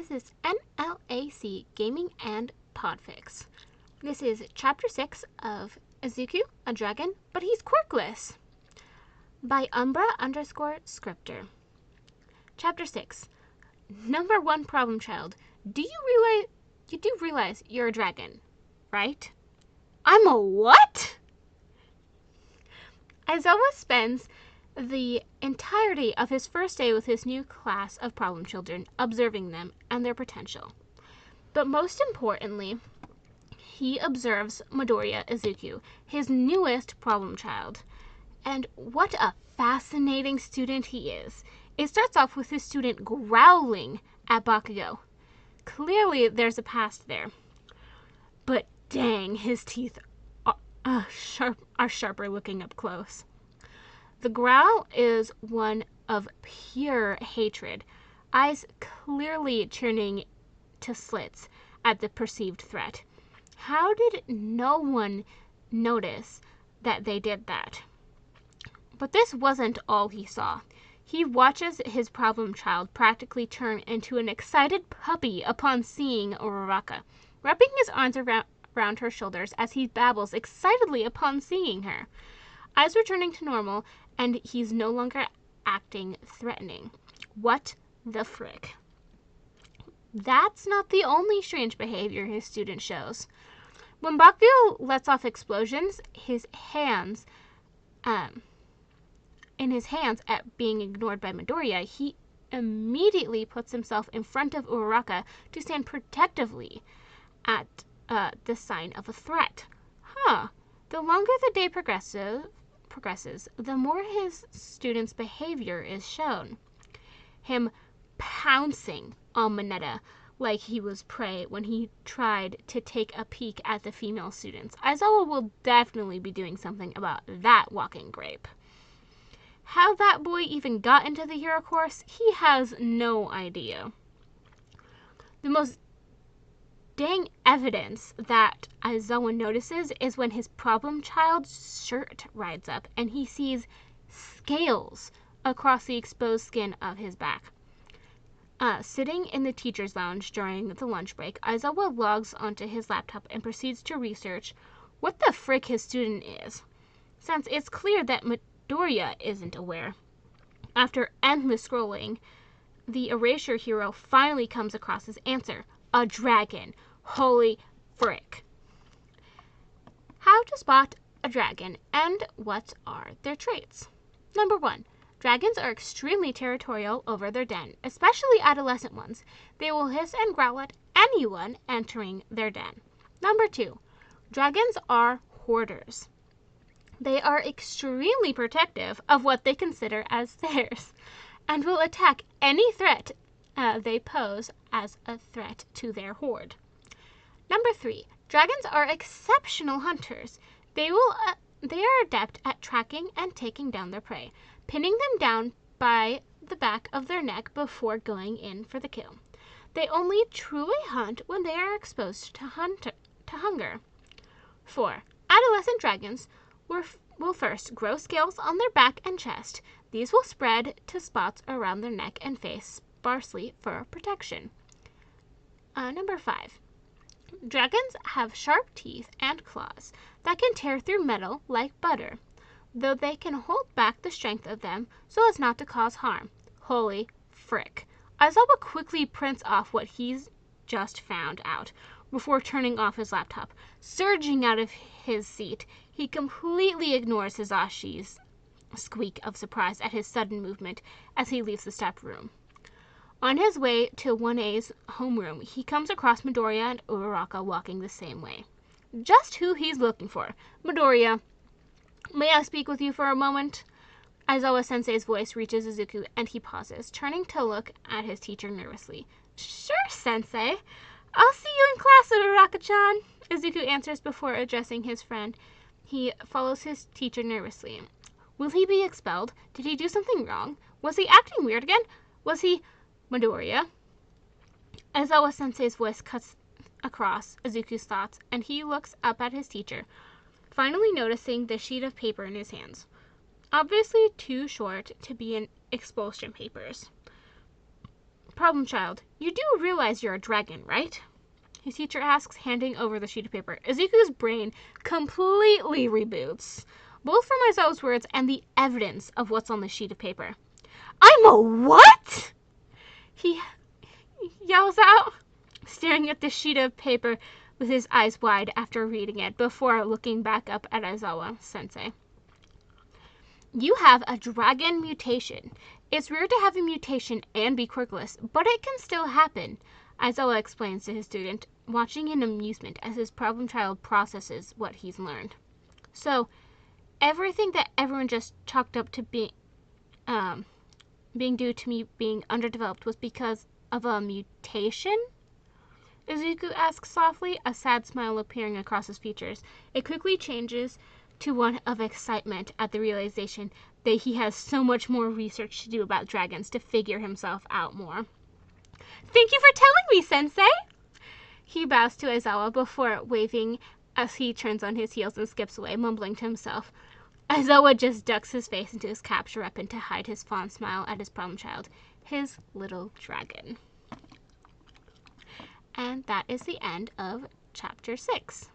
This is NLAC Gaming and Podfix. This is Chapter 6 of Izuku, a Dragon, but he's Quirkless, by Umbra_Scripter. Chapter 6. Number 1 problem child. You do realize you're a dragon, right? I'm a what? Aizawa spends the entirety of his first day with his new class of problem children, observing them and their potential. But most importantly, he observes Midoriya Izuku, his newest problem child. And what a fascinating student he is. It starts off with his student growling at Bakugo. Clearly there's a past there. But dang, his teeth are sharper looking up close. The growl is one of pure hatred, eyes clearly turning to slits at the perceived threat. How did no one notice that they did that? But this wasn't all he saw. He watches his problem child practically turn into an excited puppy upon seeing Uraraka, wrapping his arms around her shoulders as he babbles excitedly upon seeing her. Eyes returning to normal, and he's no longer acting threatening. What the frick? That's not the only strange behavior his student shows. When Bakugo lets off explosions, in his hands at being ignored by Midoriya, he immediately puts himself in front of Uraraka to stand protectively at the sign of a threat. The longer the day progresses, the more his student's behavior is shown. Him pouncing on Mineta like he was prey when he tried to take a peek at the female students. Aizawa will definitely be doing something about that walking grape. How that boy even got into the hero course, he has no idea. The most dang evidence that Aizawa notices is when his problem child's shirt rides up and he sees scales across the exposed skin of his back. Sitting in the teacher's lounge during the lunch break, Aizawa logs onto his laptop and proceeds to research what the frick his student is, since it's clear that Midoriya isn't aware. After endless scrolling, the erasure hero finally comes across his answer: a dragon. Holy frick. How to spot a dragon and what are their traits? Number 1. Dragons are extremely territorial over their den, especially adolescent ones. They will hiss and growl at anyone entering their den. Number 2. Dragons are hoarders. They are extremely protective of what they consider as theirs, and will attack any threat they pose as a threat to their hoard. Number 3. Dragons are exceptional hunters. They are adept at tracking and taking down their prey, pinning them down by the back of their neck before going in for the kill. They only truly hunt when they are exposed to hunger. 4. Adolescent dragons will first grow scales on their back and chest. These will spread to spots around their neck and face sparsely for protection. Number 5. Dragons have sharp teeth and claws that can tear through metal like butter, though they can hold back the strength of them so as not to cause harm. Holy frick. Aizawa quickly prints off what he's just found out before turning off his laptop. Surging out of his seat, he completely ignores Hizashi's squeak of surprise at his sudden movement as he leaves the staff room. On his way to 1A's homeroom, he comes across Midoriya and Uraraka walking the same way. Just who he's looking for. Midoriya, may I speak with you for a moment? Aizawa-sensei's voice reaches Izuku, and he pauses, turning to look at his teacher nervously. Sure, sensei. I'll see you in class, Uraraka-chan, Izuku answers before addressing his friend. He follows his teacher nervously. Will he be expelled? Did he do something wrong? Was he acting weird again? Was he... Midoriya? Aizawa-sensei's voice cuts across Izuku's thoughts, and he looks up at his teacher, finally noticing the sheet of paper in his hands. Obviously too short to be in expulsion papers. Problem child, you do realize you're a dragon, right? His teacher asks, handing over the sheet of paper. Izuku's brain completely reboots, both from Aizawa's words and the evidence of what's on the sheet of paper. I'm a what? He yells out, staring at the sheet of paper with his eyes wide after reading it before looking back up at Aizawa-sensei. You have a dragon mutation. It's rare to have a mutation and be quirkless, but it can still happen, Aizawa explains to his student, watching in amusement as his problem child processes what he's learned. So, everything that everyone just chalked up to being due to me being underdeveloped was because of a mutation? Izuku asks softly, a sad smile appearing across his features. It quickly changes to one of excitement at the realization that he has so much more research to do about dragons to figure himself out more. Thank you for telling me, Sensei! He bows to Aizawa before waving as he turns on his heels and skips away, mumbling to himself. Aizawa just ducks his face into his capture weapon to hide his fond smile at his problem child, his little dragon. And that is the end of Chapter 6.